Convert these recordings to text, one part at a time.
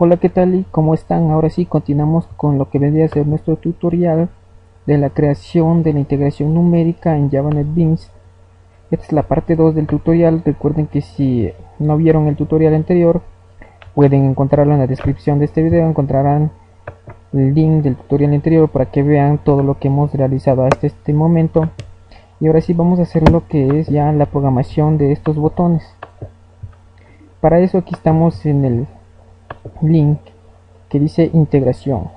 Hola, ¿qué tal y cómo están? Ahora sí, continuamos con lo que vendría a ser nuestro tutorial de la creación de la integración numérica en Java NetBeans. Esta es la parte 2 del tutorial. Recuerden que si no vieron el tutorial anterior, pueden encontrarlo en la descripción de este video. Encontrarán el link del tutorial anterior para que vean todo lo que hemos realizado hasta este momento. Y ahora sí vamos a hacer lo que es ya la programación de estos botones. Para eso aquí estamos en el link que dice integración.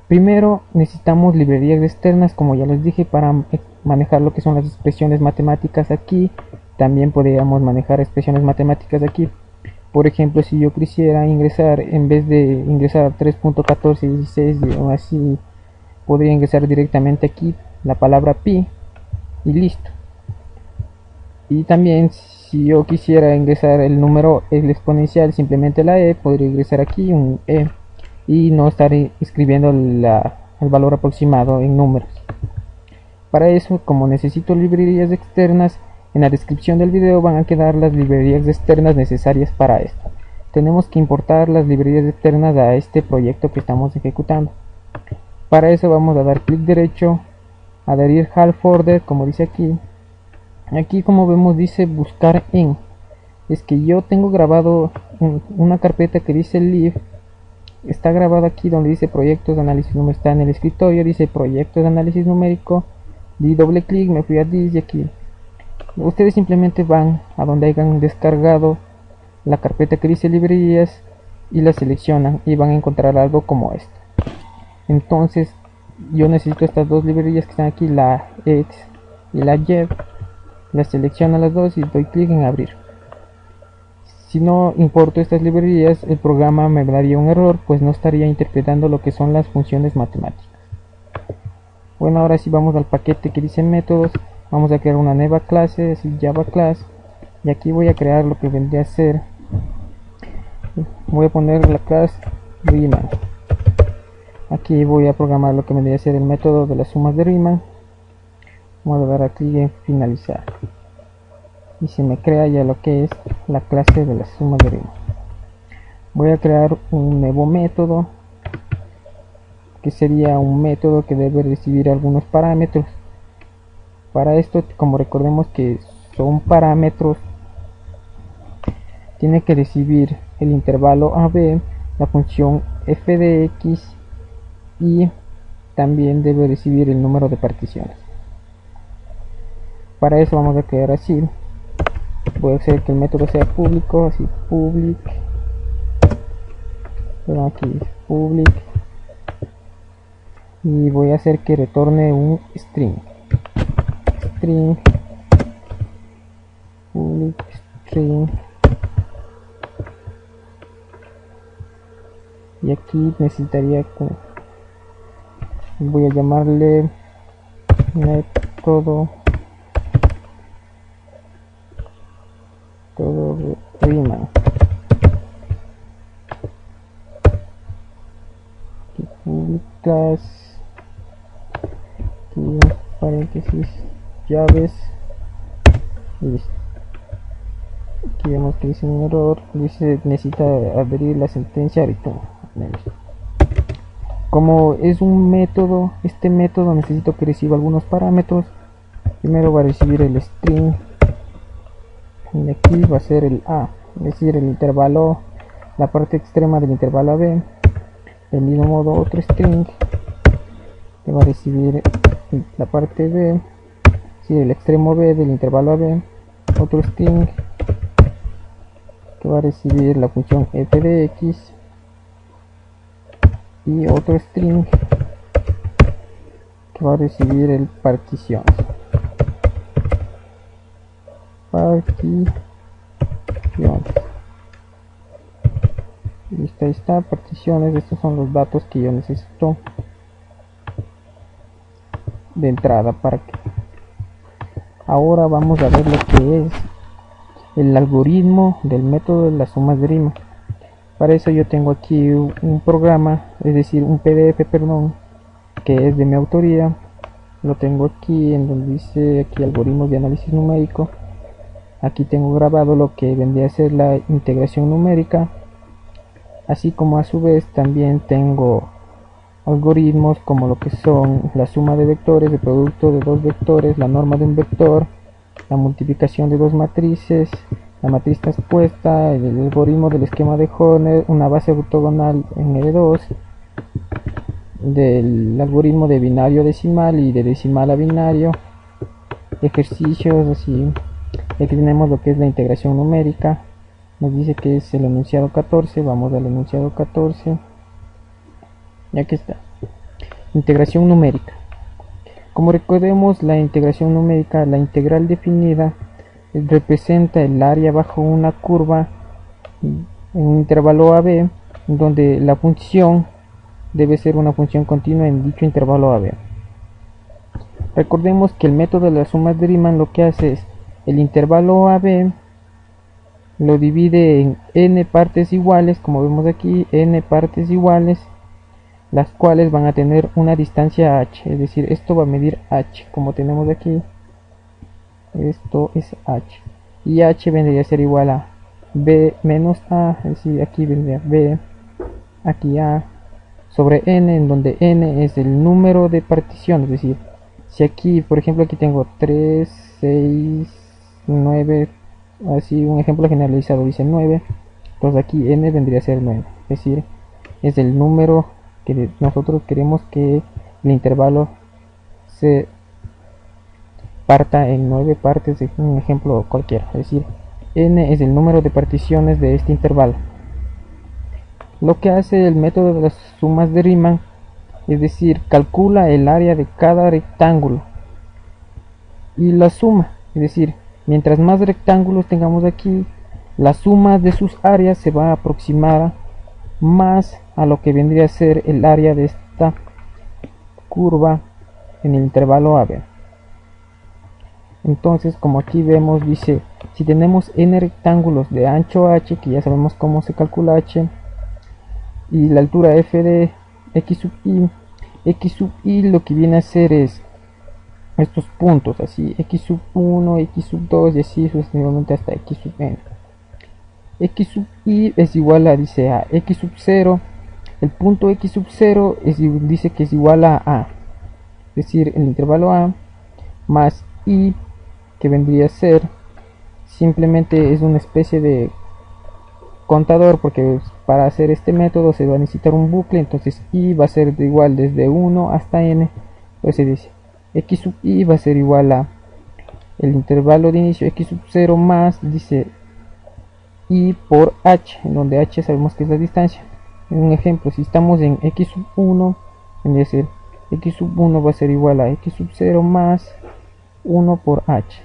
Primero necesitamos librerías externas, como ya les dije, para manejar lo que son las expresiones matemáticas aquí. También podríamos manejar expresiones matemáticas aquí. Por ejemplo, si yo quisiera ingresar, en vez de ingresar a 3.1416 o así, podría ingresar directamente aquí la palabra pi y listo. Y también si yo quisiera ingresar el número, el exponencial, simplemente la e, podría ingresar aquí un e y no estar escribiendo el valor aproximado en números. Para eso, como necesito librerías externas, en la descripción del video van a quedar las librerías externas necesarias para esto. Tenemos que importar las librerías externas a este proyecto que estamos ejecutando. Para eso vamos a dar clic derecho, adherir al folder, como dice aquí. Aquí, como vemos, dice buscar en. Es que yo tengo grabado una carpeta que dice live. Está grabado aquí donde dice proyectos de análisis numérico. Está en el escritorio, dice proyectos de análisis numérico. Di doble clic, me fui a this y aquí. Ustedes simplemente van a donde hayan descargado la carpeta que dice librerías y la seleccionan y van a encontrar algo como esto. Entonces yo necesito estas dos librerías que están aquí, la X y la Y. Las selecciono las dos y doy clic en abrir. Si no importo estas librerías, el programa me daría un error, pues no estaría interpretando lo que son las funciones matemáticas. Bueno, ahora sí vamos al paquete que dice métodos. Vamos a crear una nueva clase, así Java class, y aquí voy a crear lo que vendría a ser, voy a poner la clase Riemann. Aquí voy a programar lo que vendría a ser el método de las sumas de Riemann. Vamos a dar a clic en finalizar y se me crea ya lo que es la clase de las sumas de Riemann. Voy a crear un nuevo método que sería un método que debe recibir algunos parámetros. Para esto, como recordemos que son parámetros, tiene que recibir el intervalo AB, la función f de x y también debe recibir el número de particiones. Para eso vamos a crear así. Voy a hacer que el método sea público, así public, pero aquí es public, y voy a hacer que retorne un string public string, y aquí necesitaría, voy a llamarle método Riemann. Aquí publicas, aquí paréntesis, llaves, y listo. Aquí vemos que dice un error, dice necesita adherir la sentencia return. Como es un método, este método necesito que reciba algunos parámetros. Primero va a recibir el string, y aquí va a ser el a, es decir, el intervalo, la parte extrema del intervalo AB. Del mismo modo, otro string que va a recibir la parte B, es decir, el extremo B del intervalo AB. Otro string que va a recibir la función f de x, y otro string que va a recibir el particiones. Listo, ahí está, particiones. Estos son los datos que yo necesito de entrada. Para que ahora vamos a ver lo que es el algoritmo del método de las sumas de Riemann. Para eso yo tengo aquí un programa, es decir, un PDF, perdón, que es de mi autoría. Lo tengo aquí en donde dice aquí algoritmos de análisis numérico. Aquí tengo grabado lo que vendría a ser la integración numérica. así como a su vez también tengo algoritmos como lo que son la suma de vectores, el producto de dos vectores, la norma de un vector, la multiplicación de dos matrices, la matriz transpuesta, el algoritmo del esquema de Horner, una base ortogonal en R2, del algoritmo de binario decimal y de decimal a binario, ejercicios así. Aquí tenemos lo que es la integración numérica, nos dice que es el enunciado 14, vamos al enunciado 14, y aquí está, integración numérica. Como recordemos, la integración numérica, la integral definida representa el área bajo una curva en un intervalo AB, donde la función debe ser una función continua en dicho intervalo AB. Recordemos que el método de las sumas de Riemann lo que hace es el intervalo AB lo divide en n partes iguales, como vemos aquí, n partes iguales, las cuales van a tener una distancia h, es decir, esto va a medir h, como tenemos aquí, esto es h, y h vendría a ser igual a b menos a, es decir, aquí vendría b, aquí a, sobre n, en donde n es el número de particiones, es decir, si aquí, por ejemplo, aquí tengo 3, 6, 9, así un ejemplo generalizado dice 9, pues aquí n vendría a ser 9, es decir, es el número que nosotros queremos que el intervalo se parta en 9 partes, de un ejemplo cualquiera, es decir, n es el número de particiones de este intervalo. Lo que hace el método de las sumas de Riemann, es decir, calcula el área de cada rectángulo y la suma, es decir, mientras más rectángulos tengamos aquí, la suma de sus áreas se va a aproximar más a lo que vendría a ser el área de esta curva en el intervalo AB. Entonces, como aquí vemos, dice, si tenemos n rectángulos de ancho h, que ya sabemos cómo se calcula h, y la altura f de x sub i lo que viene a ser es estos puntos, así, x sub 1, x sub 2 y así sucesivamente hasta x sub n. X sub i es igual a, dice, a x sub 0, el punto x sub 0 dice que es igual a, es decir, el intervalo a, más i, que vendría a ser, simplemente es una especie de contador, porque para hacer este método se va a necesitar un bucle, entonces i va a ser igual desde 1 hasta n, pues se dice, x sub i va a ser igual a el intervalo de inicio x sub 0 más, dice, i por h, en donde h sabemos que es la distancia. Un ejemplo, si estamos en x sub 1, vendría a ser x sub 1 va a ser igual a x sub 0 más 1 por h.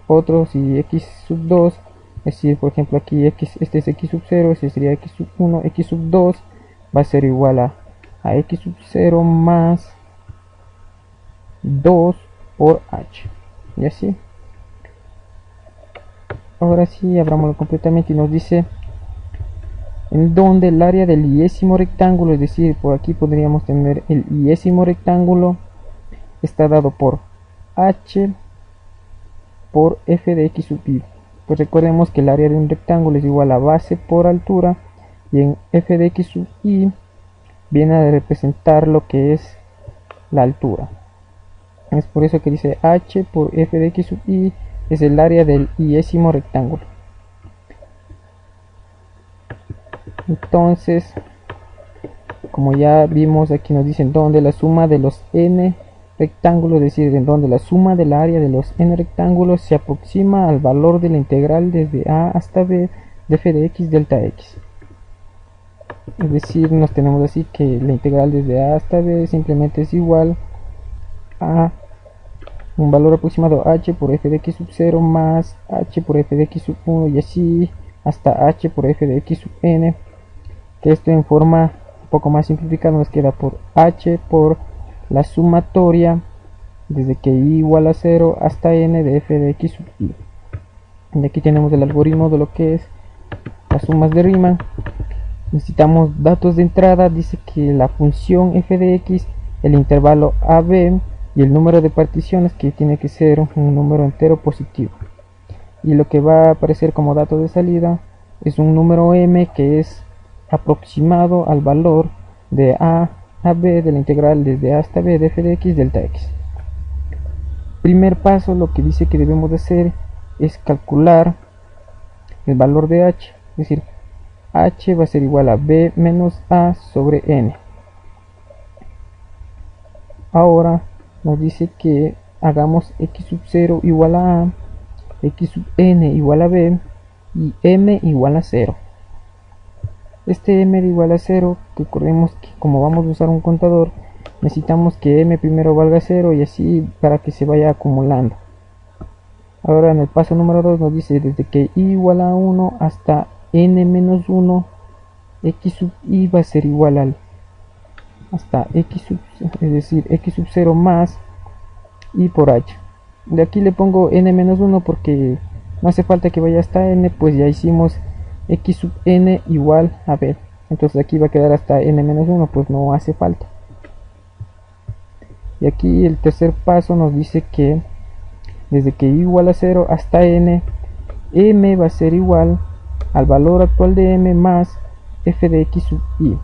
Otro, si x sub 2, es decir, por ejemplo aquí x, este es x sub 0, este sería x sub 1, x sub 2 va a ser igual a x sub 0 más 2 por h, y así. Ahora sí, abramoslo completamente y nos dice en donde el área del iésimo rectángulo, es decir, por aquí podríamos tener el iésimo rectángulo, está dado por h por f de x sub i. Pues recordemos que el área de un rectángulo es igual a base por altura, y en f de x sub i viene a representar lo que es la altura. Es por eso que dice h por f de x sub i es el área del iésimo rectángulo. Entonces, como ya vimos, aquí nos dicen donde la suma de los n rectángulos, es decir, en donde la suma del área de los n rectángulos se aproxima al valor de la integral desde a hasta b de f de x delta x. Es decir, nos tenemos así que la integral desde a hasta b simplemente es igual a un valor aproximado h por f de x sub 0 más h por f de x sub 1 y así hasta h por f de x sub n, que esto en forma un poco más simplificada nos queda por h por la sumatoria desde que i igual a 0 hasta n de f de x sub i. Y aquí tenemos el algoritmo de lo que es las sumas de Riemann. Necesitamos datos de entrada, dice que la función f de x, el intervalo ab y el número de particiones, que tiene que ser un número entero positivo, y lo que va a aparecer como dato de salida es un número m que es aproximado al valor de a b de la integral desde a hasta b de f de x delta x. Primer paso, lo que dice que debemos de hacer es calcular el valor de h, es decir, h va a ser igual a b menos a sobre n. Ahora nos dice que hagamos x sub 0 igual a a, x sub n igual a b y m igual a 0. Este m de igual a 0, recordemos que como vamos a usar un contador, necesitamos que m primero valga 0 y así para que se vaya acumulando. Ahora en el paso número 2 nos dice desde que i igual a 1 hasta n menos 1, x sub i va a ser igual al hasta x sub, es decir, x sub 0 más i por h. De aquí le pongo n menos 1 porque no hace falta que vaya hasta n, pues ya hicimos x sub n igual a b. Entonces aquí va a quedar hasta n menos 1, pues no hace falta. Y aquí el tercer paso nos dice que desde que i igual a 0 hasta n, m va a ser igual al valor actual de m más f de x sub i.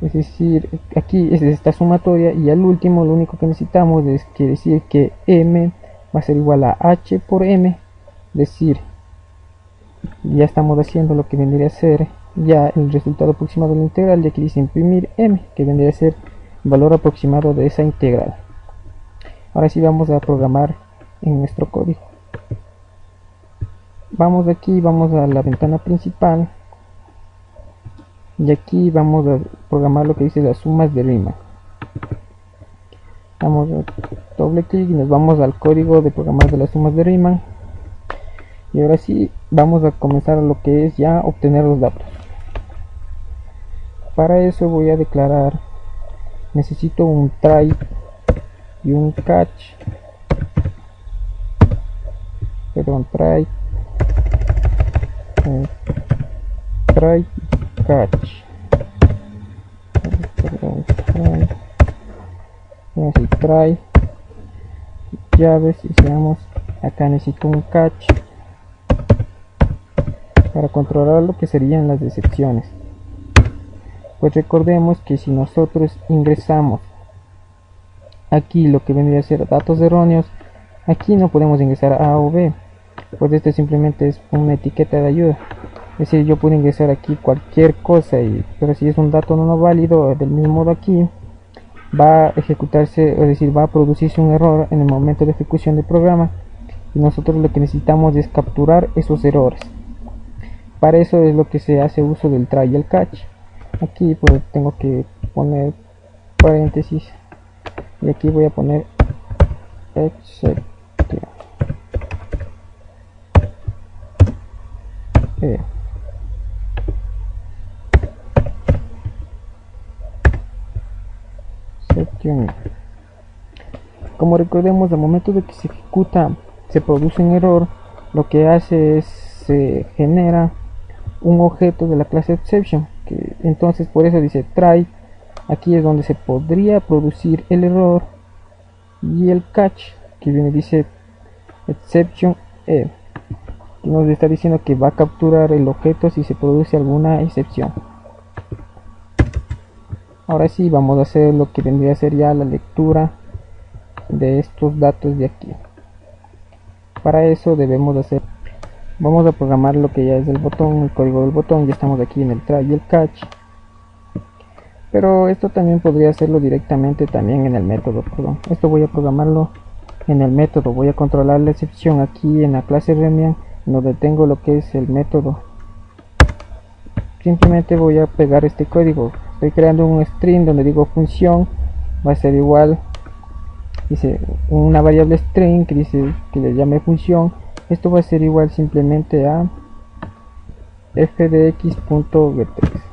Es decir, aquí es esta sumatoria y al último lo único que necesitamos es que decir que m va a ser igual a h por m, es decir, ya estamos haciendo lo que vendría a ser ya el resultado aproximado de la integral, ya que dice imprimir m, que vendría a ser el valor aproximado de esa integral. Ahora sí vamos a programar en nuestro código. Vamos de aquí, vamos a la ventana principal y aquí vamos a programar lo que dice las sumas de Riemann. Damos doble clic y nos vamos al código de programar de las sumas de Riemann. Y ahora sí vamos a comenzar lo que es ya obtener los datos. Para eso voy a declarar, necesito un try y un catch, try catch, try llaves y seamos acá necesito un catch para controlar lo que serían las excepciones. Pues recordemos que si nosotros ingresamos aquí lo que vendría a ser datos erróneos, aquí no podemos ingresar A o B, pues esto simplemente es una etiqueta de ayuda. Es decir, yo puedo ingresar aquí cualquier cosa, pero si es un dato no válido, del mismo modo aquí va a ejecutarse, es decir, va a producirse un error en el momento de ejecución del programa y nosotros lo que necesitamos es capturar esos errores. Para eso es lo que se hace uso del try y el catch. Aquí pues tengo que poner paréntesis y aquí voy a poner exception. Como recordemos, al momento de que se ejecuta, se produce un error, lo que hace es se genera un objeto de la clase exception, que entonces por eso dice try. Aquí es donde se podría producir el error, y el catch que viene dice exception que nos está diciendo que va a capturar el objeto si se produce alguna excepción. Ahora sí vamos a hacer lo que vendría a ser ya la lectura de estos datos de aquí. Para eso debemos hacer, vamos a programar lo que ya es el botón, el código del botón. Ya estamos aquí en el try y el catch, pero esto también podría hacerlo directamente también en el método. Esto voy a programarlo en el método. Voy a controlar la excepción aquí en la clase Riemann, donde tengo lo que es el método. Simplemente voy a pegar este código. Estoy creando un string donde digo función va a ser igual, dice una variable string que dice que le llame función. Esto va a ser igual simplemente a fdx.getText.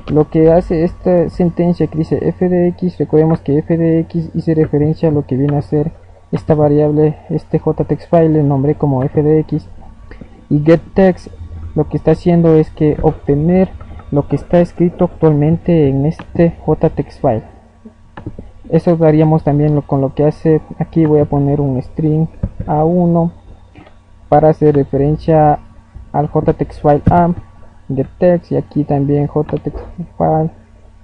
Lo que hace esta sentencia que dice fdx, recordemos que fdx hice referencia a lo que viene a ser esta variable, este jtextfile, le nombré como fdx, y getText lo que está haciendo es que obtener lo que está escrito actualmente en este jtextfile. Eso daríamos también con lo que hace aquí. Voy a poner un string a1 para hacer referencia al jtextfile a getText, y aquí también jtextfile,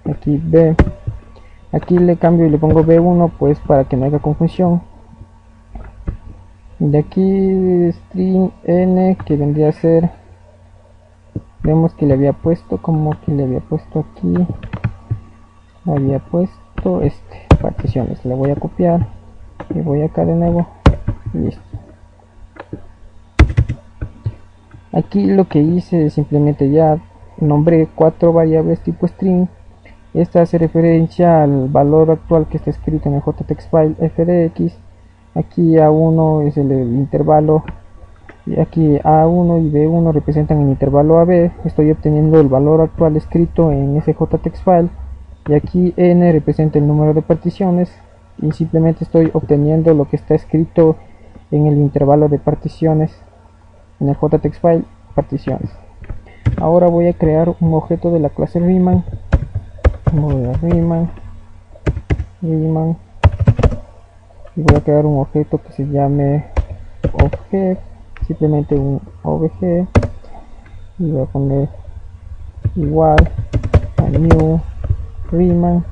aquí b, aquí le cambio y le pongo b1 pues para que no haya confusión. De aquí string n, que vendría a ser, vemos que le había puesto, como que le había puesto aquí, le había puesto particiones. Le voy a copiar y voy acá de nuevo, listo. Aquí lo que hice es simplemente ya nombré 4 variables tipo string. Esta hace referencia al valor actual que está escrito en el jtextfile fdx. Aquí A1 es el intervalo, y aquí A1 y B1 representan el intervalo AB. Estoy obteniendo el valor actual escrito en ese jtextfile, y aquí N representa el número de particiones, y simplemente estoy obteniendo lo que está escrito en el intervalo de particiones en el jtextfile particiones. Ahora voy a crear un objeto de la clase Riemann. Voy a Riemann y voy a crear un objeto que se llame object, simplemente un obj, y voy a poner igual a new Riemann.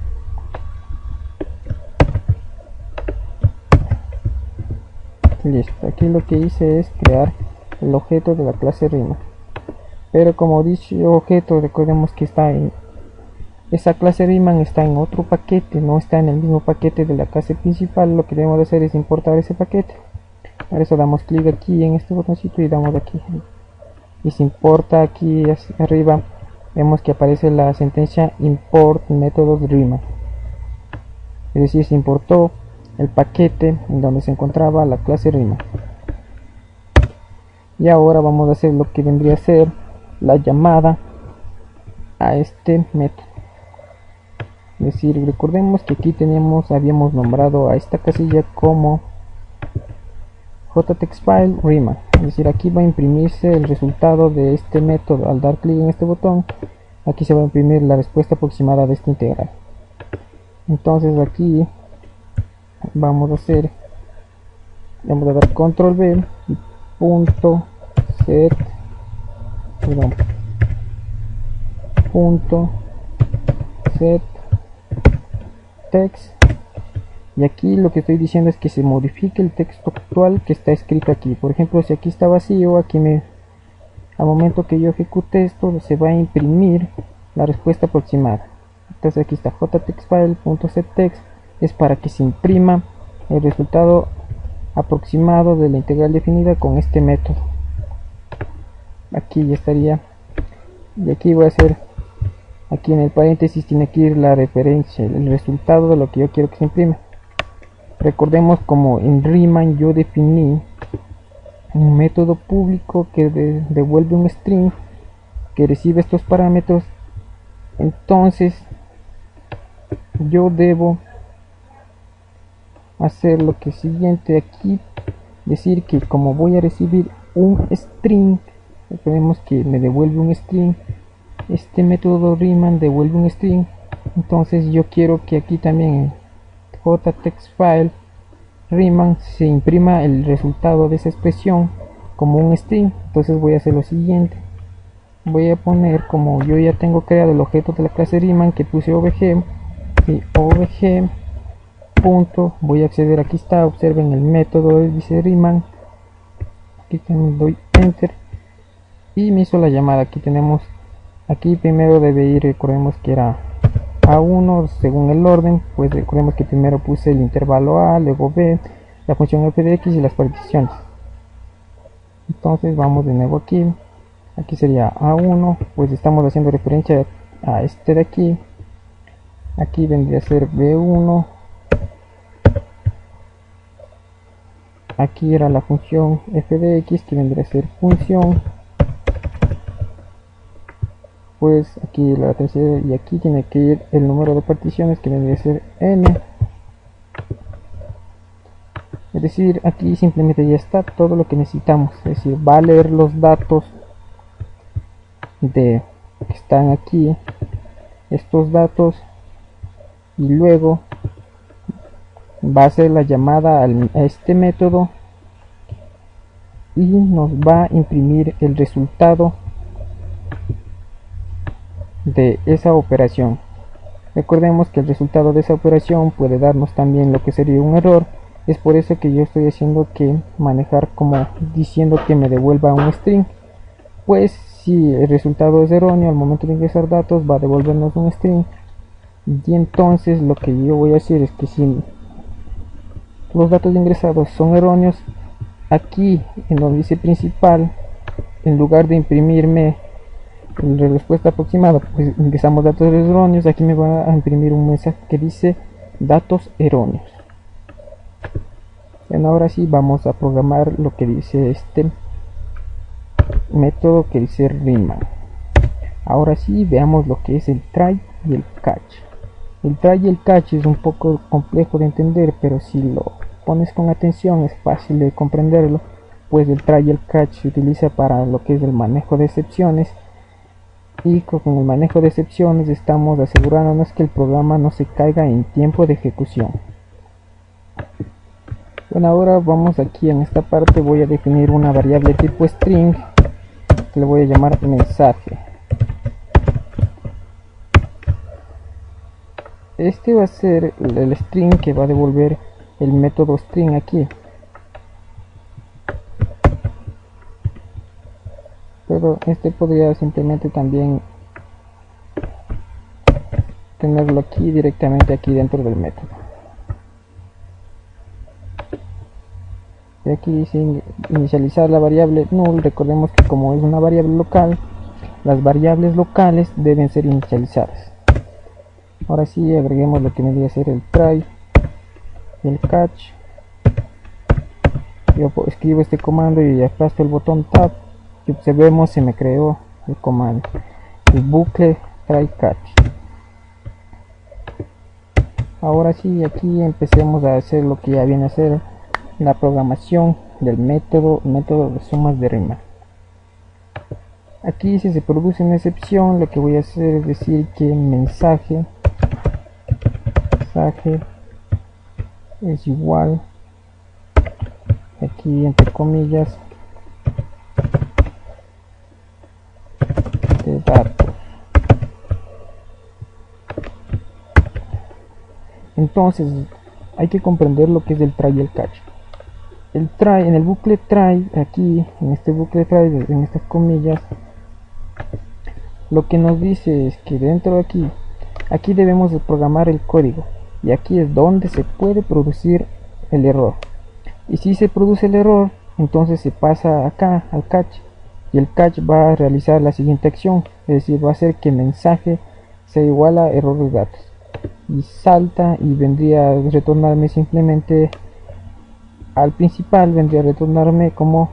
Listo, aquí lo que hice es crear el objeto de la clase Riemann, pero como dicho objeto, recordemos que esa clase Riemann está en otro paquete, no está en el mismo paquete de la clase principal. Lo que debemos hacer es importar ese paquete. Para eso damos clic aquí en este botoncito y damos aquí, y se importa aquí hacia arriba. Vemos que aparece la sentencia import métodos Riemann, es decir, se importó el paquete en donde se encontraba la clase Riemann. Y ahora vamos a hacer lo que vendría a ser la llamada a este método. Es decir, recordemos que aquí habíamos nombrado a esta casilla como jtextfile Riemann, es decir, aquí va a imprimirse el resultado de este método. Al dar clic en este botón, aquí se va a imprimir la respuesta aproximada de esta integral. Entonces aquí vamos a dar control B y punto set text, y aquí lo que estoy diciendo es que se modifique el texto actual que está escrito aquí. Por ejemplo, si aquí está vacío, al momento que yo ejecute esto, se va a imprimir la respuesta aproximada. Entonces aquí está jtextfile.setText, es para que se imprima el resultado aproximado de la integral definida con este método. Aquí ya estaría, y aquí voy a hacer, aquí en el paréntesis tiene que ir la referencia, el resultado de lo que yo quiero que se imprima. Recordemos, como en Riemann yo definí un método público que devuelve un string que recibe estos parámetros, entonces yo debo hacer lo que siguiente aquí, decir que como voy a recibir un string, recordemos que me devuelve un string, este método Riemann devuelve un string, entonces yo quiero que aquí también en jtextfile Riemann se imprima el resultado de esa expresión como un string. Entonces voy a hacer lo siguiente, voy a poner, como yo ya tengo creado el objeto de la clase Riemann que puse obj, y obj punto, voy a acceder, aquí está, observen el método dice Riemann, aquí también doy enter y me hizo la llamada. Aquí tenemos, aquí primero debe ir, recordemos que era A1 según el orden, pues recordemos que primero puse el intervalo A, luego B, la función f de x y las particiones. Entonces vamos de nuevo aquí sería A1, pues estamos haciendo referencia a este de aquí, aquí vendría a ser B1, aquí era la función f de x que vendría a ser función, pues aquí la tercera, y aquí tiene que ir el número de particiones que vendría a ser n. Es decir, aquí simplemente ya está todo lo que necesitamos, es decir, va a leer los datos que están aquí, estos datos, y luego va a hacer la llamada a este método, y nos va a imprimir el resultado de esa operación. Recordemos que el resultado de esa operación puede darnos también lo que sería un error. Es por eso que yo estoy haciendo que manejar como diciendo que me devuelva un string, pues si el resultado es erróneo al momento de ingresar datos va a devolvernos un string. Y entonces lo que yo voy a hacer es que si los datos ingresados son erróneos, aquí en donde dice principal, en lugar de imprimirme la respuesta aproximada, pues ingresamos datos erróneos, aquí me va a imprimir un mensaje que dice datos erróneos. Bueno, ahora sí vamos a programar lo que dice este método que dice Riemann. Ahora sí veamos lo que es el try y el catch. El try y el catch es un poco complejo de entender, pero si lo pones con atención es fácil de comprenderlo, pues el try y el catch se utiliza para lo que es el manejo de excepciones, y con el manejo de excepciones estamos asegurándonos que el programa no se caiga en tiempo de ejecución. Bueno, ahora vamos aquí en esta parte, voy a definir una variable tipo string que le voy a llamar mensaje. Este va a ser el string que va a devolver el método string aquí. Pero este podría simplemente también tenerlo aquí directamente aquí dentro del método. Y aquí dice inicializar la variable null. Recordemos que como es una variable local, las variables locales deben ser inicializadas. Ahora sí agreguemos lo que vendría a ser el try y el catch. Yo escribo este comando y aplasto el botón tab y observemos se me creó el comando, el bucle try catch. Ahora sí, aquí empecemos a hacer lo que ya viene a ser la programación del método de sumas de Riemann. Aquí si se produce una excepción, lo que voy a hacer es decir que mensaje es igual, aquí entre comillas, de datos. Entonces hay que comprender lo que es el try y el catch. El try, en el bucle try, aquí en este bucle try, en estas comillas, lo que nos dice es que dentro de aquí debemos de programar el código, y aquí es donde se puede producir el error. Y si se produce el error, entonces se pasa acá al catch, y el catch va a realizar la siguiente acción, es decir, va a hacer que mensaje sea igual a error de datos, y salta y vendría a retornarme simplemente al principal, vendría a retornarme como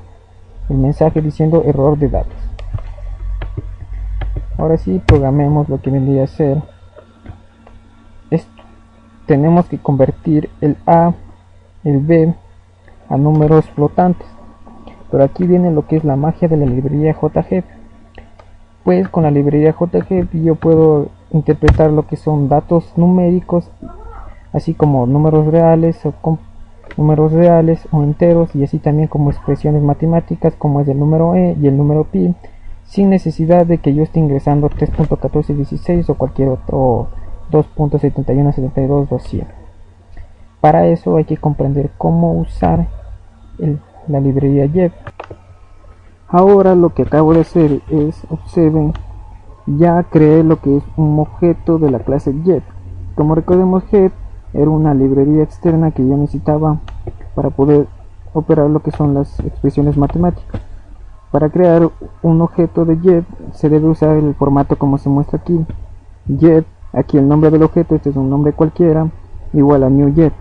el mensaje diciendo error de datos. Ahora sí programemos lo que vendría a ser esto. Tenemos que convertir el A, el B a números flotantes, pero aquí viene lo que es la magia de la librería JGEP. Pues con la librería JGEP yo puedo interpretar lo que son datos numéricos, así como números reales o enteros, y así también como expresiones matemáticas como es el número e y el número pi, sin necesidad de que yo esté ingresando 3.1416 o cualquier otro 2.7172 o 100. Para eso hay que comprender cómo usar la librería JEP. Ahora lo que acabo de hacer es, observen, ya creé lo que es un objeto de la clase JEP. Como recordemos, JEP era una librería externa que yo necesitaba para poder operar lo que son las expresiones matemáticas. Para crear un objeto de JEP se debe usar el formato como se muestra aquí. JEP, aquí el nombre del objeto, este es un nombre cualquiera, igual a new JEP.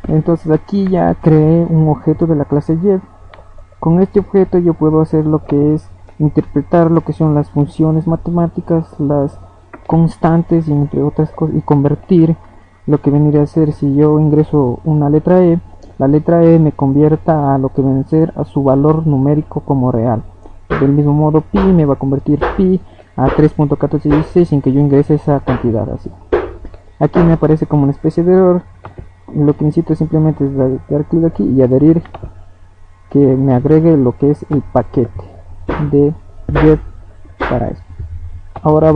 Entonces aquí ya creé un objeto de la clase JEP. Con este objeto yo puedo hacer lo que es interpretar lo que son las funciones matemáticas, las constantes y entre otras cosas, y convertir lo que vendría a ser, si yo ingreso una letra E, la letra E me convierta a lo que viene a ser a su valor numérico como real. Del mismo modo pi me va a convertir pi a 3.1416 sin que yo ingrese esa cantidad así. Aquí me aparece como una especie de error. Lo que necesito simplemente es dar clic aquí y adherir que me agregue lo que es el paquete de get para eso. Ahora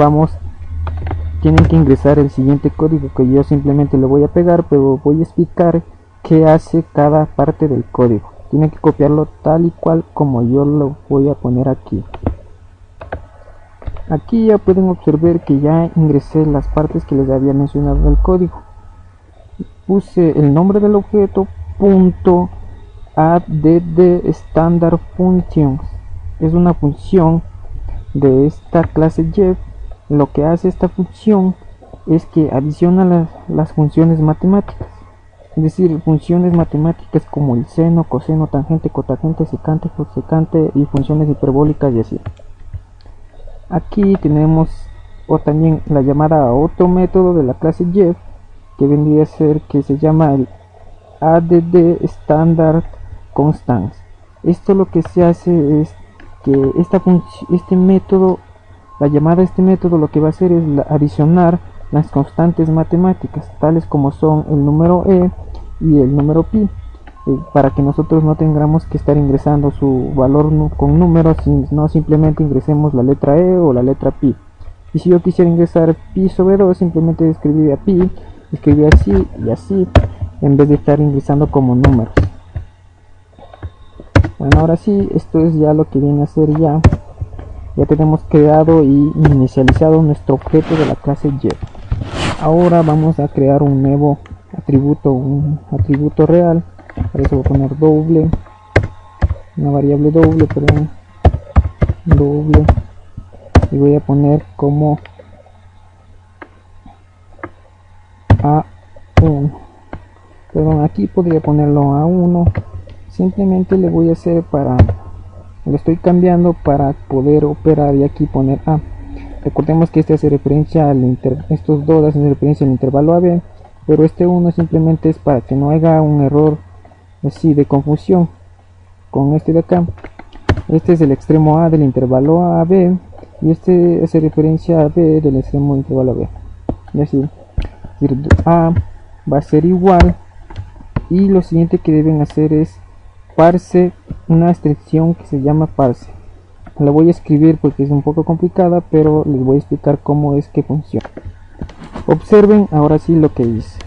tienen que ingresar el siguiente código que yo simplemente le voy a pegar, pero voy a explicar qué hace cada parte del código. Tienen que copiarlo tal y cual como yo lo voy a poner aquí. Aquí ya pueden observar que ya ingresé las partes que les había mencionado del código. Puse el nombre del objeto punto add standard functions. Es una función de esta clase Jeff. Lo que hace esta función es que adiciona las funciones matemáticas, es decir, funciones matemáticas como el seno, coseno, tangente, cotangente, secante, cosecante y funciones hiperbólicas y así. Aquí tenemos o también la llamada a otro método de la clase Jeff, que vendría a ser que se llama el add standard constants. Esto lo que se hace es que este método, la llamada a este método, lo que va a hacer es adicionar las constantes matemáticas, tales como son el número e y el número pi, para que nosotros no tengamos que estar ingresando su valor con números, sino simplemente ingresemos la letra e o la letra pi. Y si yo quisiera ingresar pi sobre 2, simplemente escribiría pi, escribiría así y así, en vez de estar ingresando como números. Bueno, ahora sí, esto es ya lo que viene a ser ya tenemos creado y inicializado nuestro objeto de la clase Jeff. Ahora vamos a crear un nuevo atributo, un atributo real. Para eso voy a poner doble, una variable doble, perdón, doble, y voy a poner como A1, perdón, aquí podría ponerlo A1. Simplemente le voy a hacer lo estoy cambiando para poder operar y aquí poner A. Recordemos que este hace referencia estos dos hacen referencia al intervalo AB, pero este 1 simplemente es para que no haya un error así de confusión con este de acá. Este es el extremo A del intervalo AB y este hace referencia a B del extremo intervalo AB. Y así, A va a ser igual, y lo siguiente que deben hacer es parse una extensión que se llama parse. La voy a escribir porque es un poco complicada, pero les voy a explicar cómo es que funciona. Observen ahora sí lo que hice.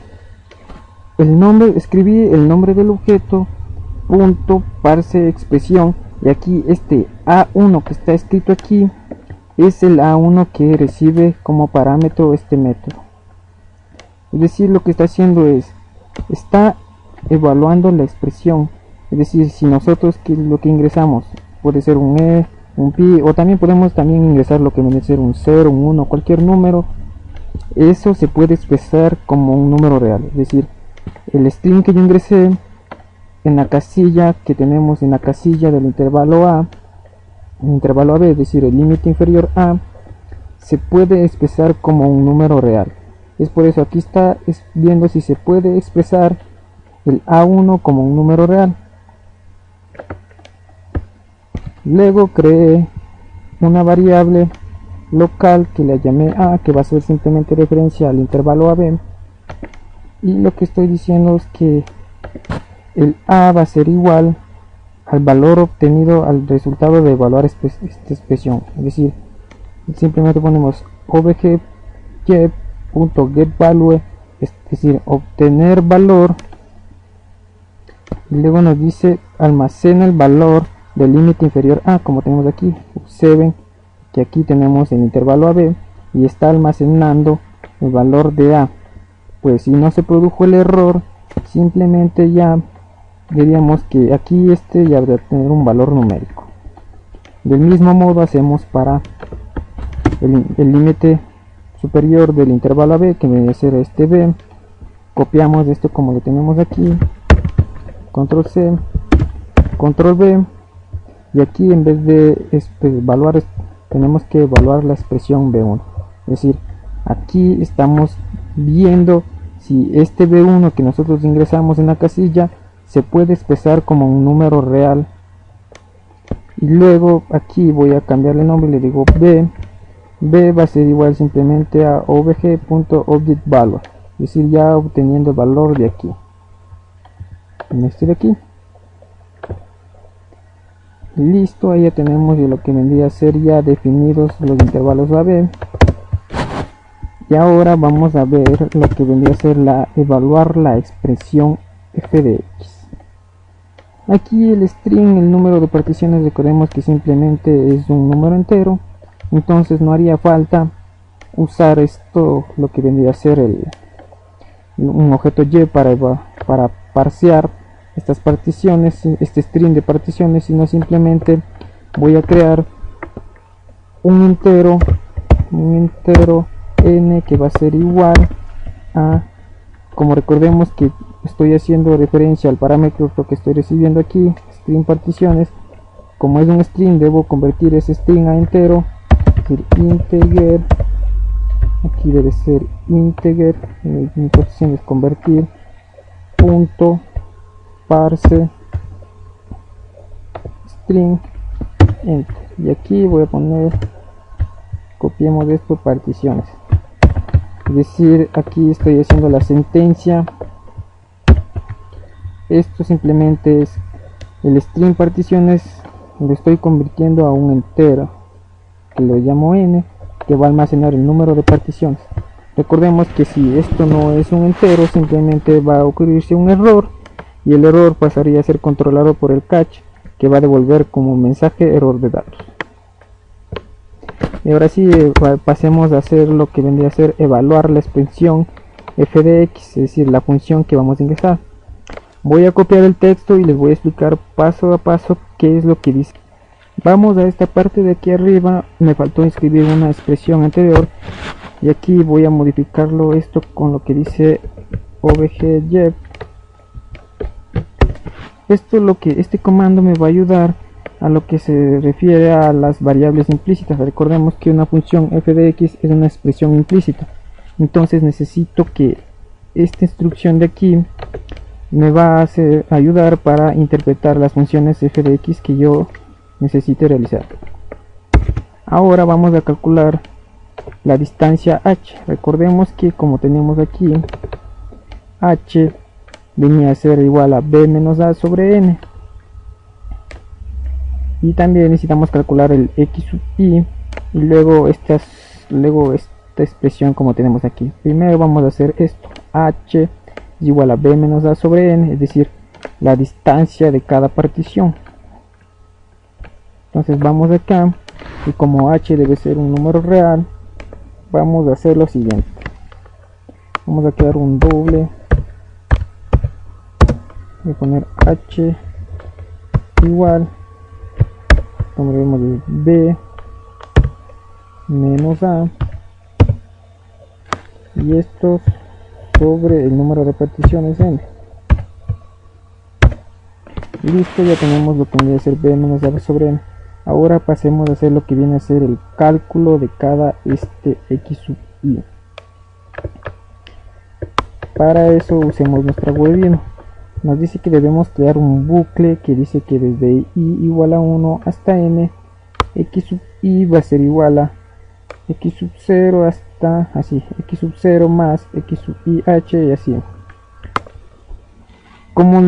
Escribí el nombre del objeto punto parse expresión, y aquí este A1 que está escrito aquí es el A1 que recibe como parámetro este método. Es decir, lo que está haciendo está evaluando la expresión. Es decir, si nosotros lo que ingresamos puede ser un e, un pi, o también podemos ingresar lo que viene a ser un 0, un 1, cualquier número, eso se puede expresar como un número real. Es decir, el string que yo ingresé en la casilla que tenemos en la casilla del intervalo A, el intervalo AB, es decir, el límite inferior A, se puede expresar como un número real. Es por eso aquí está viendo si se puede expresar el A1 como un número real. Luego creé una variable local que la llamé A, que va a ser simplemente referencia al intervalo AB, y lo que estoy diciendo es que el A va a ser igual al valor obtenido al resultado de evaluar esta expresión. Es decir, simplemente ponemos obj.getValue, es decir, obtener valor, y luego nos dice almacena el valor del límite inferior A, como tenemos aquí. Observen que aquí tenemos el intervalo AB y está almacenando el valor de A. Pues si no se produjo el error, simplemente ya diríamos que aquí ya debe tener un valor numérico. Del mismo modo hacemos para el límite superior del intervalo AB, que debe ser este B. Copiamos esto como lo tenemos aquí, control C, control V, y aquí en vez de evaluar, tenemos que evaluar la expresión B1. Es decir, aquí estamos viendo si este B1 que nosotros ingresamos en la casilla se puede expresar como un número real. Y luego aquí voy a cambiarle el nombre y le digo B va a ser igual simplemente a obj.objectValue, es decir, ya obteniendo el valor de aquí, en este de aquí. Listo, ahí ya tenemos lo que vendría a ser ya definidos los intervalos AB. Y ahora vamos a ver lo que vendría a ser evaluar la expresión f de x. Aquí el string, el número de particiones, recordemos que simplemente es un número entero, entonces no haría falta usar esto, lo que vendría a ser un objeto y para parsear estas particiones, este string de particiones, sino simplemente voy a crear un entero n que va a ser igual a, como recordemos que estoy haciendo referencia al parámetro que estoy recibiendo aquí, string particiones, como es un string debo convertir ese string a entero, es decir, integer, aquí debe ser integer, mi posición es convertir, punto parse string enter, y aquí voy a poner, copiemos esto, particiones, es decir, aquí estoy haciendo la sentencia. Esto simplemente es el string particiones, lo estoy convirtiendo a un entero que lo llamo n, que va a almacenar el número de particiones. Recordemos que si esto no es un entero, simplemente va a ocurrirse un error y el error pasaría a ser controlado por el catch, que va a devolver como mensaje error de datos. Y ahora sí, pasemos a hacer lo que vendría a ser evaluar la expresión f de x, es decir, la función que vamos a ingresar. Voy a copiar el texto y les voy a explicar paso a paso qué es lo que dice. Vamos a esta parte de aquí arriba, me faltó escribir una expresión anterior y aquí voy a modificarlo esto con lo que dice obj. Este comando me va a ayudar a lo que se refiere a las variables implícitas. Recordemos que una función f de x es una expresión implícita, entonces necesito que esta instrucción de aquí me va a ayudar para interpretar las funciones f de x que yo necesite realizar. Ahora vamos a calcular la distancia h. Recordemos que como tenemos aquí, h venía a ser igual a b menos a sobre n, y también necesitamos calcular el x sub i y luego esta expresión como tenemos aquí. Primero vamos a hacer esto, h es igual a b menos a sobre n, es decir, la distancia de cada partición. Entonces vamos acá y como h debe ser un número real, vamos a hacer lo siguiente, vamos a crear un doble, voy a poner h igual, como vemos, b menos a, y estos sobre el número de particiones n. Listo, ya tenemos lo que viene a ser b menos a sobre n. Ahora pasemos a hacer lo que viene a ser el cálculo de cada x sub i. Para eso usemos nuestra algoritmo. Nos dice que debemos crear un bucle que dice que desde i igual a 1 hasta n, x sub i va a ser igual a x sub 0 hasta así, x sub 0 más x sub i h, y así. Como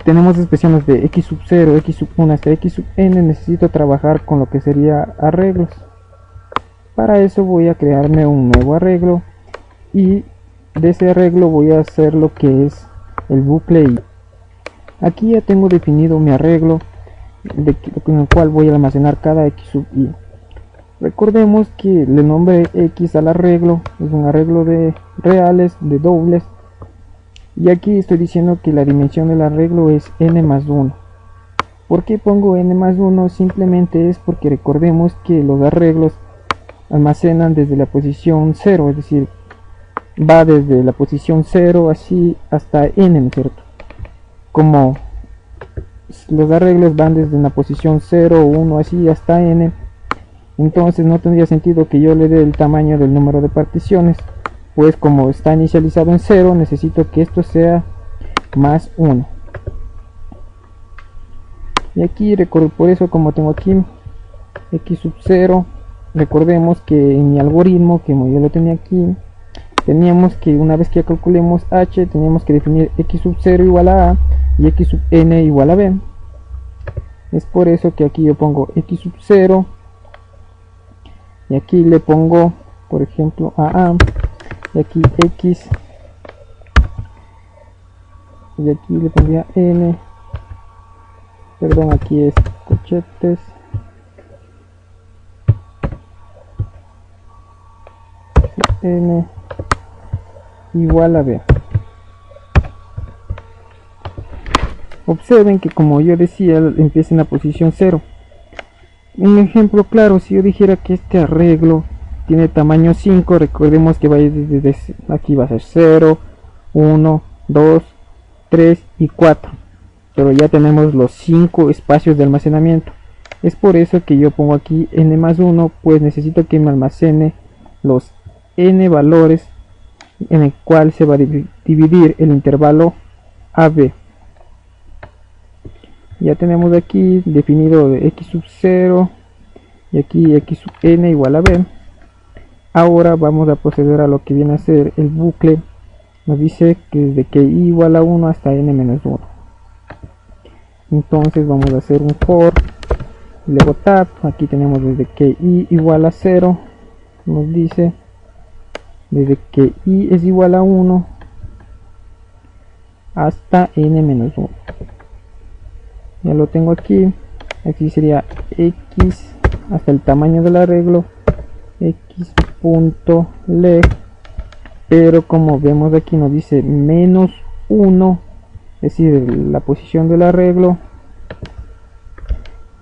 tenemos expresiones de x sub 0, x sub 1 hasta x sub n, necesito trabajar con lo que sería arreglos. Para eso voy a crearme un nuevo arreglo y de ese arreglo voy a hacer lo que es el bucle i. Aquí ya tengo definido mi arreglo con el cual voy a almacenar cada x sub i. Recordemos que el nombre x al arreglo es un arreglo de reales, de dobles, y aquí estoy diciendo que la dimensión del arreglo es n más 1. ¿Por qué pongo n más 1? Simplemente es porque recordemos que los arreglos almacenan desde la posición 0, es decir, va desde la posición 0 así hasta n, ¿no es cierto? Como los arreglos van desde una posición 0, 1 así hasta n, entonces no tendría sentido que yo le dé el tamaño del número de particiones, pues como está inicializado en 0, necesito que esto sea más 1. Y aquí por eso, como tengo aquí x sub 0, recordemos que en mi algoritmo, que como yo lo tenía aquí, teníamos que una vez que calculemos h, teníamos que definir x sub 0 igual a y x sub n igual a b. Es por eso que aquí yo pongo x sub 0 y aquí le pongo, por ejemplo, a y aquí x y aquí le pondría n, perdón, aquí es corchetes n igual a b. Observen que, como yo decía, empieza en la posición 0. Un ejemplo claro, si yo dijera que este arreglo tiene tamaño 5, recordemos que va a ir desde aquí, va a ser 0, 1, 2, 3 y 4, pero ya tenemos los 5 espacios de almacenamiento. Es por eso que yo pongo aquí n más 1, pues necesito que me almacene los n valores en el cual se va a dividir el intervalo AB. Ya tenemos aquí definido de x sub 0 y aquí x sub n igual a b. Ahora vamos a proceder a lo que viene a ser el bucle. Nos dice que desde que i igual a 1 hasta n menos 1. Entonces vamos a hacer un for, luego tab. Aquí tenemos desde que i igual a 0, nos dice desde que i es igual a 1 hasta n menos 1. Ya lo tengo aquí. Aquí sería x hasta el tamaño del arreglo, x.leg, pero como vemos aquí nos dice menos 1, es decir, la posición del arreglo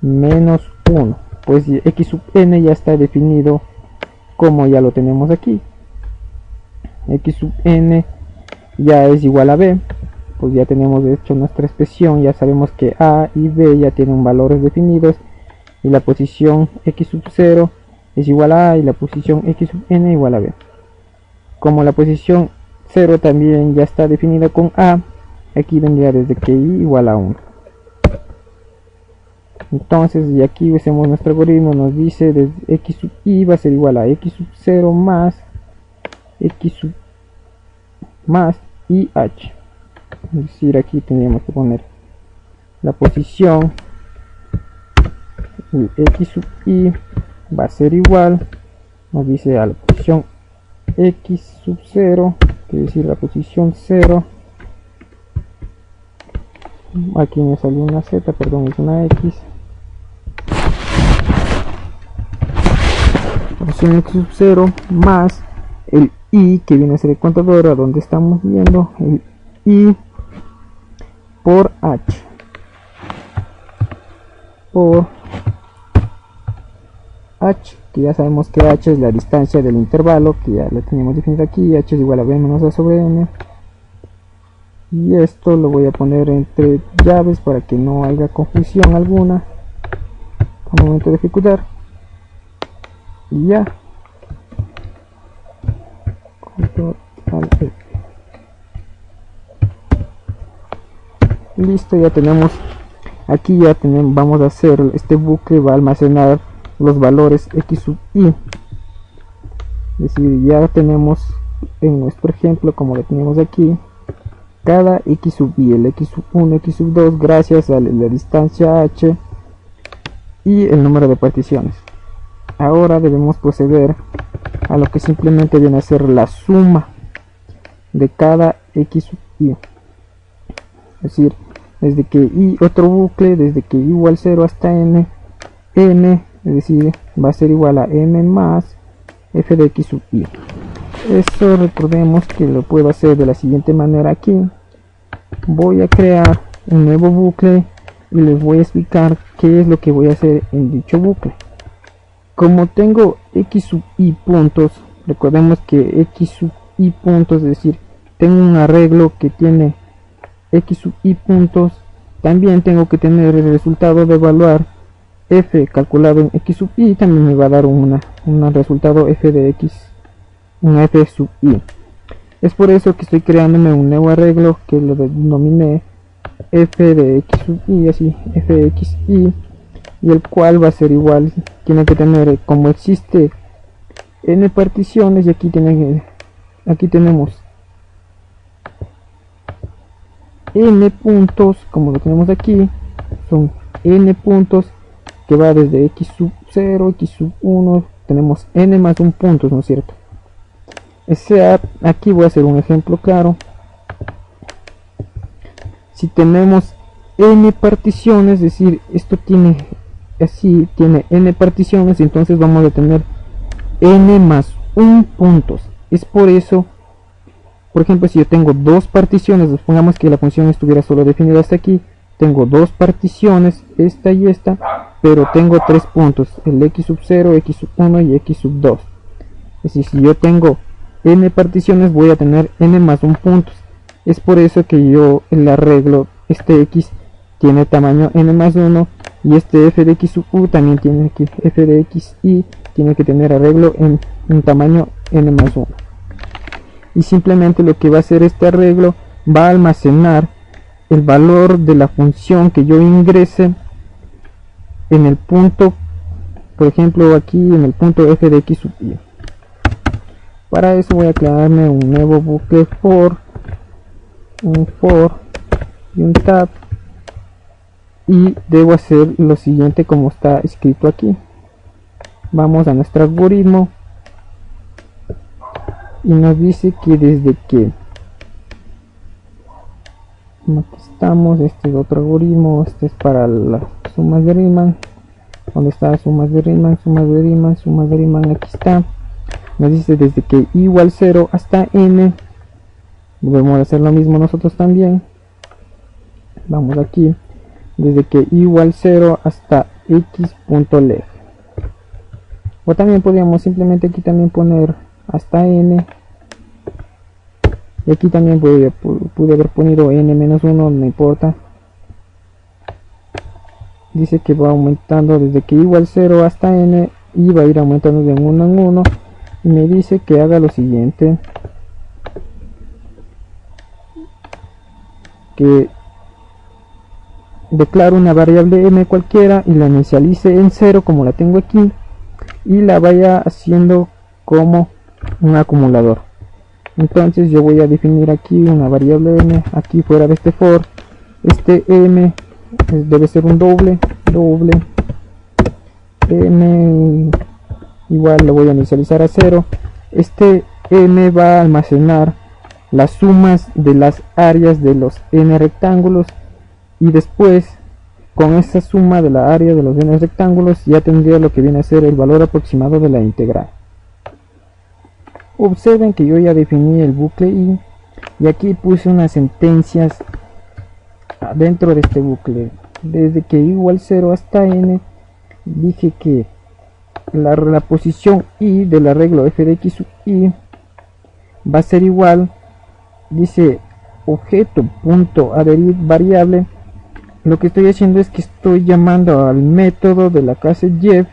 menos 1, pues x sub n ya está definido como ya lo tenemos aquí. X sub n ya es igual a b, pues ya tenemos de hecho nuestra expresión, ya sabemos que a y b ya tienen valores definidos y la posición x sub 0 es igual a y la posición x sub n igual a b. Como la posición 0 también ya está definida con a, aquí vendría desde que i igual a 1. Entonces, y aquí usemos nuestro algoritmo, nos dice desde x sub i va a ser igual a x sub 0 más x sub más ih. Es decir, aquí tendríamos que poner la posición, y x sub i va a ser igual, nos dice a la posición x sub 0, quiere decir la posición 0, aquí me salió una z, perdón, es una x, posición x sub 0 más el i, que viene a ser el contador, a donde estamos viendo el i por h, por h, que ya sabemos que h es la distancia del intervalo, que ya la tenemos definida aquí, h es igual a b menos a sobre n, y esto lo voy a poner entre llaves para que no haya confusión alguna al momento de ejecutar, y ya. Listo, ya tenemos aquí, ya tenemos, vamos a hacer este bucle, va a almacenar los valores x sub i, es decir, ya tenemos en nuestro ejemplo, como lo tenemos aquí, cada x sub i, el x sub 1, x sub 2, gracias a la distancia h y el número de particiones. Ahora debemos proceder a lo que simplemente viene a ser la suma de cada x sub i, es decir, desde que i, otro bucle, desde que i igual 0 hasta n, n, es decir, va a ser igual a m más f de x sub i. Esto recordemos que lo puedo hacer de la siguiente manera. Aquí voy a crear un nuevo bucle y les voy a explicar qué es lo que voy a hacer en dicho bucle. Como tengo x sub i puntos, recordemos que x sub i puntos, es decir, tengo un arreglo que tiene x sub i puntos, también tengo que tener el resultado de evaluar f calculado en x sub i, también me va a dar un resultado f de x, un f sub i. Es por eso que estoy creándome un nuevo arreglo que lo denominé f de x sub i, así, f de x i, y el cual va a ser igual, tiene que tener, como existe n particiones, y aquí tenemos n puntos, como lo tenemos aquí, son n puntos que va desde x sub 0, x sub 1, tenemos n más 1 puntos, ¿no es cierto? Aquí voy a hacer un ejemplo claro. Si tenemos n particiones, es decir, esto tiene n particiones, entonces vamos a tener n más 1 puntos. Es por eso, por ejemplo, si yo tengo dos particiones, supongamos que la función estuviera solo definida hasta aquí, tengo dos particiones, esta y esta, pero tengo tres puntos, el x sub 0, x sub 1 y x sub 2. Es decir, si yo tengo n particiones, voy a tener n más 1 puntos. Es por eso que yo el arreglo, este x tiene tamaño n más 1, y este f de x sub u también tiene que, f de x y tiene que tener arreglo en un tamaño n más 1. Y simplemente lo que va a hacer este arreglo, va a almacenar el valor de la función que yo ingrese en el punto, por ejemplo aquí en el punto f de x sub y. Para eso voy a crearme un nuevo bucle for, un for y un tab, y debo hacer lo siguiente como está escrito aquí. Vamos a nuestro algoritmo y nos dice que desde que aquí estamos, este es otro algoritmo, este es para las sumas de Riemann. ¿Dónde está? Sumas de Riemann, sumas de Riemann, sumas de Riemann, aquí está. Nos dice desde que i igual 0 hasta n. Debemos hacer lo mismo nosotros también. Vamos aquí, desde que i igual 0 hasta x.leg. O también podríamos simplemente aquí también poner hasta n, y aquí también pude haber ponido n menos 1, no importa. Dice que va aumentando desde que i igual 0 hasta n, y va a ir aumentando de 1 en 1, y me dice que haga lo siguiente, que declaro una variable m cualquiera y la inicialice en 0 como la tengo aquí, y la vaya haciendo como un acumulador. Entonces yo voy a definir aquí una variable m, aquí fuera de este for, este m debe ser un doble m igual, lo voy a inicializar a 0. Este m va a almacenar las sumas de las áreas de los n rectángulos, y después con esa suma de la área de los n rectángulos ya tendría lo que viene a ser el valor aproximado de la integral. Observen que yo ya definí el bucle y aquí puse unas sentencias dentro de este bucle. Desde que i igual 0 hasta n, dije que la posición i del arreglo f de x sub i va a ser igual, dice objeto punto adherir variable. Lo que estoy haciendo es que estoy llamando al método de la clase Jeff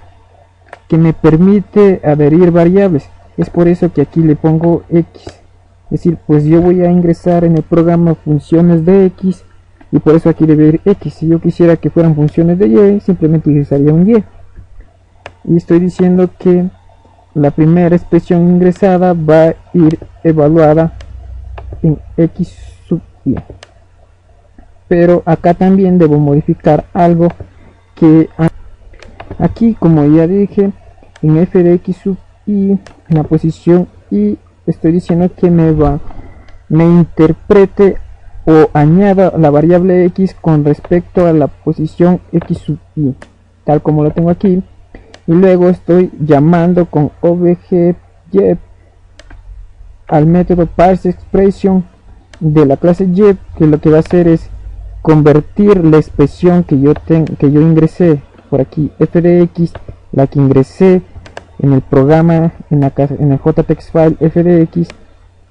que me permite adherir variables. Es por eso que aquí le pongo x, es decir, pues yo voy a ingresar en el programa funciones de x, y por eso aquí debe ir x. Si yo quisiera que fueran funciones de y, simplemente utilizaría un y. Y estoy diciendo que la primera expresión ingresada va a ir evaluada en x sub y. Pero acá también debo modificar algo, que aquí, como ya dije, en f de x sub y, en la posición y, estoy diciendo que me interprete o añada la variable x con respecto a la posición x sub y, tal como lo tengo aquí. Y luego estoy llamando con obj Jeff al método parseExpression de la clase Jeff, que lo que va a hacer es convertir la expresión que yo ingresé por aquí, f de x, la que ingresé en el programa, en el JText file f de x,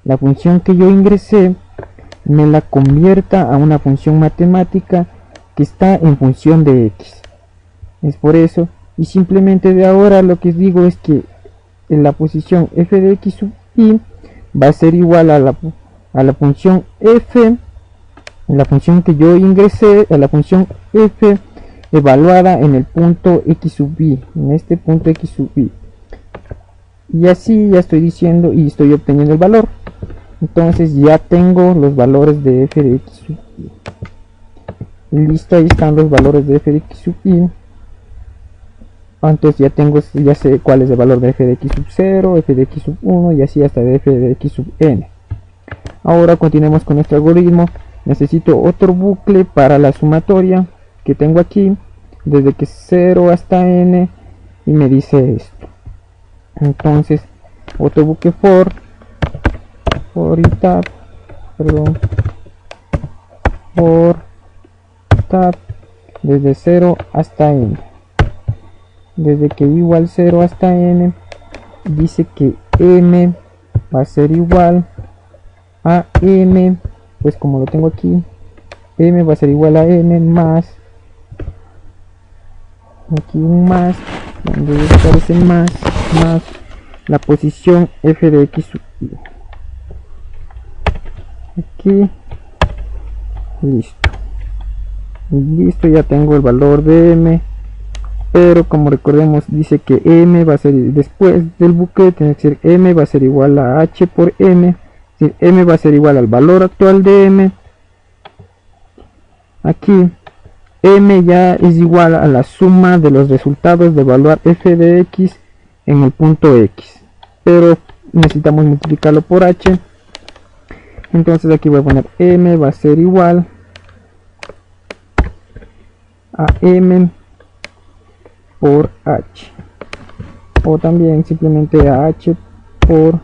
la función que yo ingresé, me la convierta a una función matemática que está en función de x. Es por eso, y simplemente de ahora lo que digo es que en la posición f de x sub y va a ser igual a la función f, la función que yo ingresé, a la función f evaluada en el punto x sub y, en este punto x sub y. Y así ya estoy diciendo y estoy obteniendo el valor. Entonces ya tengo los valores de f de x sub y. Listo, ahí están los valores de f de x sub y. Entonces ya sé cuál es el valor de f de x sub 0, f de x sub 1 y así hasta de f de x sub n. Ahora continuemos con nuestro algoritmo. Necesito otro bucle para la sumatoria que tengo aquí, desde que 0 hasta n, y me dice esto. Entonces, otro bucle for tab, for tab, desde 0 hasta n. Desde que igual 0 hasta n, dice que m va a ser igual a m, pues como lo tengo aquí, m va a ser igual a n más, aquí un más, donde aparece más la posición f de x sub y. Aquí, listo, ya tengo el valor de m, pero como recordemos dice que m va a ser, después del bucle tiene que ser m va a ser igual a h por m, es decir, m va a ser igual al valor actual de m. Aquí m ya es igual a la suma de los resultados de evaluar f de x en el punto x, pero necesitamos multiplicarlo por h. Entonces aquí voy a poner m va a ser igual a m por h, o también simplemente a h por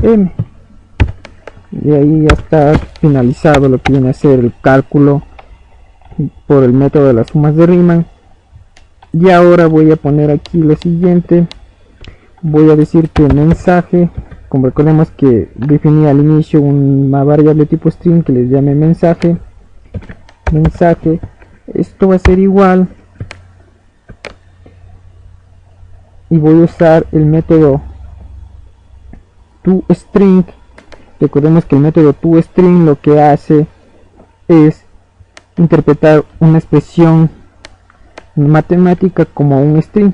m, y ahí ya está finalizado lo que viene a ser el cálculo por el método de las sumas de Riemann. Y ahora voy a poner aquí lo siguiente, voy a decir que mensaje, como recordemos que definí al inicio una variable tipo string que les llame mensaje, esto va a ser igual, y voy a usar el método toString. Recordemos que el método toString lo que hace es interpretar una expresión matemática como un string.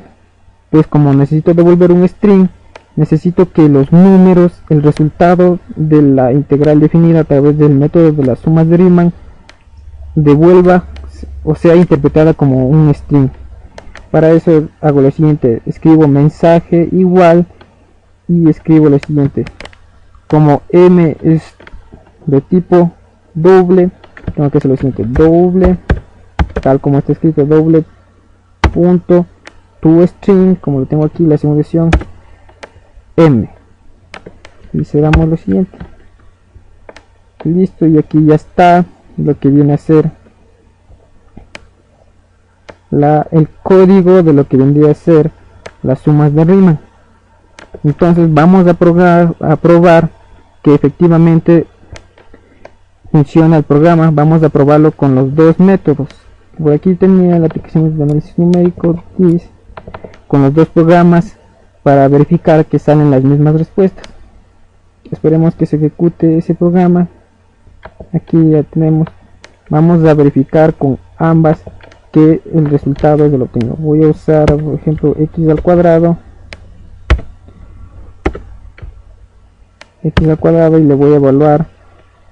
Pues como necesito devolver un string, necesito que los números, el resultado de la integral definida a través del método de las sumas de Riemann, devuelva o sea interpretada como un string. Para eso hago lo siguiente, escribo mensaje igual y escribo lo siguiente: como m es de tipo doble, tengo que hacer lo siguiente, doble, tal como está escrito, doble punto toString, como lo tengo aquí, la segunda opción, m, y cerramos lo siguiente. Listo, y aquí ya está lo que viene a ser el código de lo que vendría a ser las sumas de Riemann. Entonces vamos a probar que efectivamente funciona el programa. Vamos a probarlo con los dos métodos. Por aquí tenía la aplicación de análisis numérico GIS con los dos programas para verificar que salen las mismas respuestas. Esperemos que se ejecute ese programa. Aquí ya tenemos. Vamos a verificar con ambas que el resultado es de lo que tengo. Voy a usar, por ejemplo, x al cuadrado, y le voy a evaluar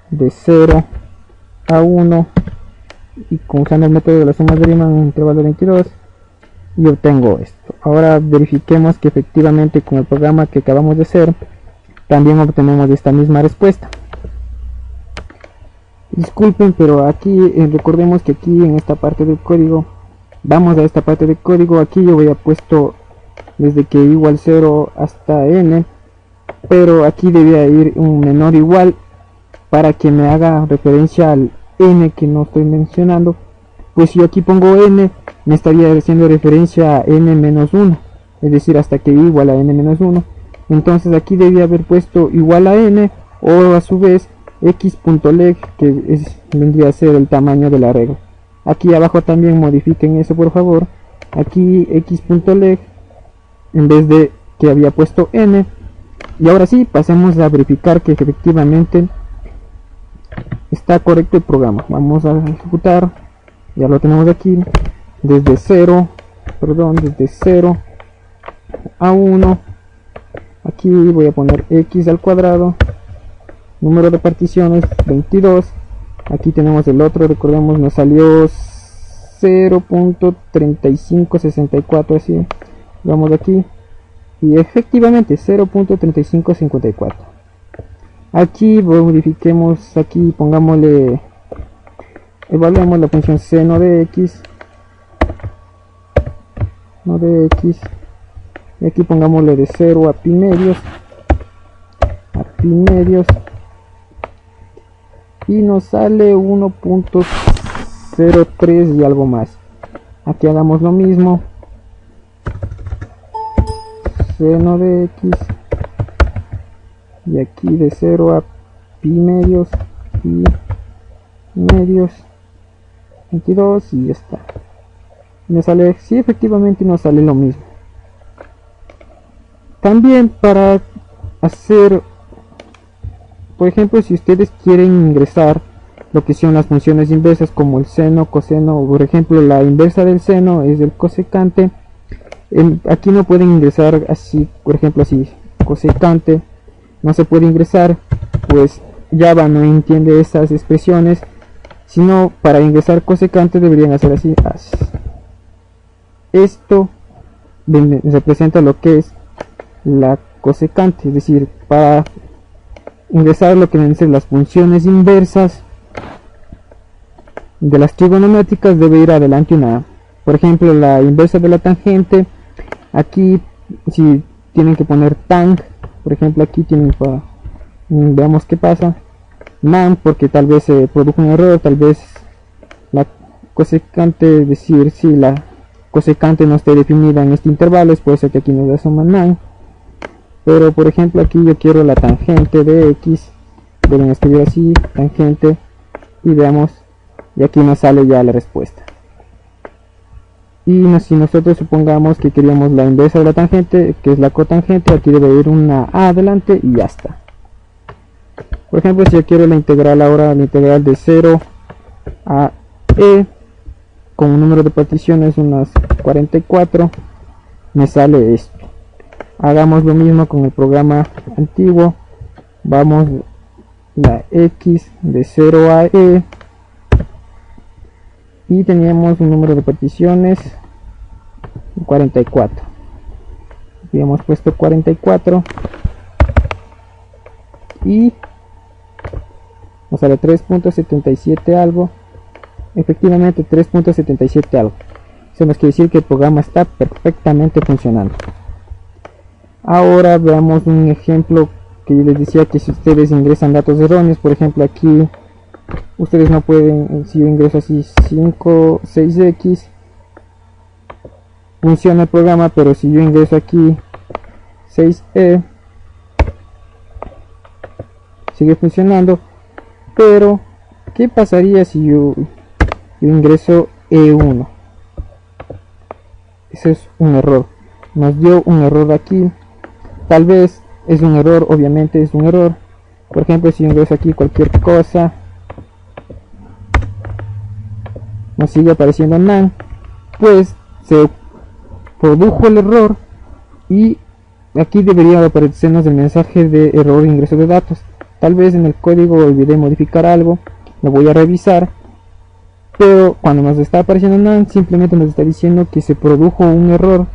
de 0 a 1 y usando el método de las sumas de Riemann en intervalo de 22, y obtengo esto. Ahora verifiquemos que efectivamente con el programa que acabamos de hacer también obtenemos esta misma respuesta. Disculpen, pero aquí recordemos que aquí en esta parte del código, vamos a esta parte del código, aquí yo había puesto desde que igual 0 hasta n, pero aquí debía ir un menor igual para que me haga referencia al n que no estoy mencionando. Pues si yo aquí pongo n, me estaría haciendo referencia a n menos 1, es decir, hasta que igual a n menos 1. Entonces aquí debía haber puesto igual a n, o a su vez x.leg, que vendría a ser el tamaño de la regla. Aquí abajo también modifiquen eso, por favor. Aquí x.leg en vez de que había puesto n. Y ahora sí, pasemos a verificar que efectivamente está correcto el programa. Vamos a ejecutar. Ya lo tenemos aquí. Desde 0 a 1. Aquí voy a poner x al cuadrado, número de particiones 22, Aquí tenemos el otro, recordemos, nos salió 0.3564, así. Vamos aquí y efectivamente 0.3554. Aquí modifiquemos, aquí pongámosle, evaluemos la función seno de x, y aquí pongámosle de 0 a pi medios, y nos sale 1.03 y algo más. Aquí hagamos lo mismo, seno de x, y aquí de 0 a pi medios, 22, y ya está. Me sale, sí, efectivamente nos sale lo mismo. También para hacer, por ejemplo, si ustedes quieren ingresar lo que son las funciones inversas como el seno, coseno, por ejemplo la inversa del seno es el cosecante, aquí no pueden ingresar así, por ejemplo así, cosecante no se puede ingresar, pues Java no entiende esas expresiones, sino para ingresar cosecante deberían hacer así. Esto representa lo que es la cosecante, es decir, para ingresar lo que deben ser las funciones inversas de las trigonométricas debe ir adelante una, por ejemplo la inversa de la tangente, aquí si tienen que poner tang, por ejemplo aquí tienen para, veamos qué pasa, nan, porque tal vez se produjo un error, tal vez la cosecante, es decir, si la cosecante no esté definida en este intervalo, es por eso que aquí nos da suma nan. Pero por ejemplo aquí yo quiero la tangente de x, deben escribir así, tangente, y veamos, y aquí nos sale ya la respuesta. Y si nosotros supongamos que queríamos la inversa de la tangente, que es la cotangente, aquí debe ir una a adelante y ya está. Por ejemplo, si yo quiero la integral ahora, la integral de 0 a e, con un número de particiones unas 44, me sale esto. Hagamos lo mismo con el programa antiguo, vamos la x de 0 a e, y teníamos un número de particiones 44, habíamos puesto 44 y nos sale 3.77 algo, efectivamente 3.77 algo. Eso nos quiere decir que el programa está perfectamente funcionando. Ahora veamos un ejemplo que yo les decía, que si ustedes ingresan datos erróneos, por ejemplo aquí ustedes no pueden, si yo ingreso así 5, 6x, funciona el programa, pero si yo ingreso aquí 6e, sigue funcionando. Pero ¿qué pasaría si yo ingreso e1? Eso es un error, nos dio un error aquí, tal vez es un error, obviamente es un error. Por ejemplo, si yo ingreso aquí cualquier cosa, nos sigue apareciendo nan, pues se produjo el error y aquí debería aparecernos el mensaje de error de ingreso de datos. Tal vez en el código olvidé modificar algo, lo voy a revisar, pero cuando nos está apareciendo nan simplemente nos está diciendo que se produjo un error,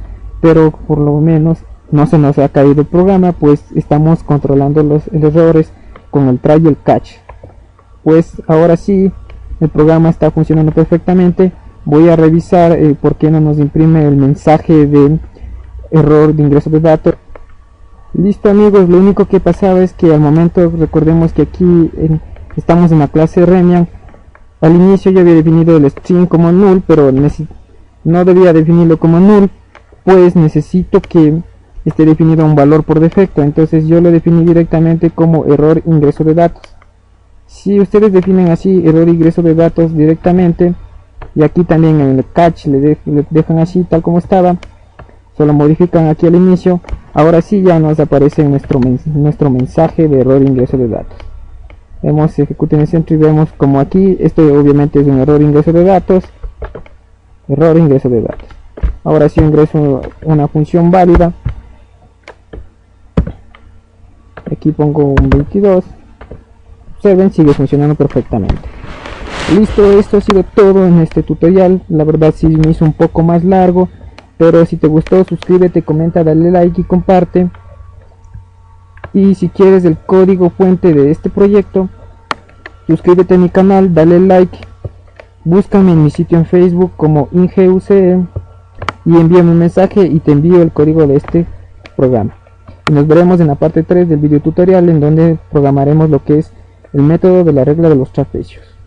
pero por lo menos no se nos ha caído el programa, pues estamos controlando los errores con el try y el catch. Pues ahora sí, el programa está funcionando perfectamente. Voy a revisar por qué no nos imprime el mensaje de error de ingreso de datos. Listo amigos, lo único que pasaba es que al momento, recordemos que aquí estamos en la clase Remian, al inicio yo había definido el string como null, pero no debía definirlo como null, pues necesito que esté definido un valor por defecto, entonces yo lo definí directamente como error ingreso de datos. Si ustedes definen así error ingreso de datos directamente, y aquí también en el catch le dejan así tal como estaba, solo modifican aquí al inicio, ahora sí ya nos aparece nuestro mensaje de error ingreso de datos. Vemos, ejecuten el centro y vemos como aquí, esto obviamente es un error ingreso de datos, error ingreso de datos. Ahora sí ingreso una función válida, aquí pongo un 22, observen, sigue funcionando perfectamente. Listo, esto ha sido todo en este tutorial. La verdad sí me hizo un poco más largo, pero si te gustó suscríbete, comenta, dale like y comparte. Y si quieres el código fuente de este proyecto, suscríbete a mi canal, dale like, búscame en mi sitio en Facebook como IngeUCE y envíame un mensaje y te envío el código de este programa. Y nos veremos en la parte 3 del video tutorial, en donde programaremos lo que es el método de la regla de los trapecios.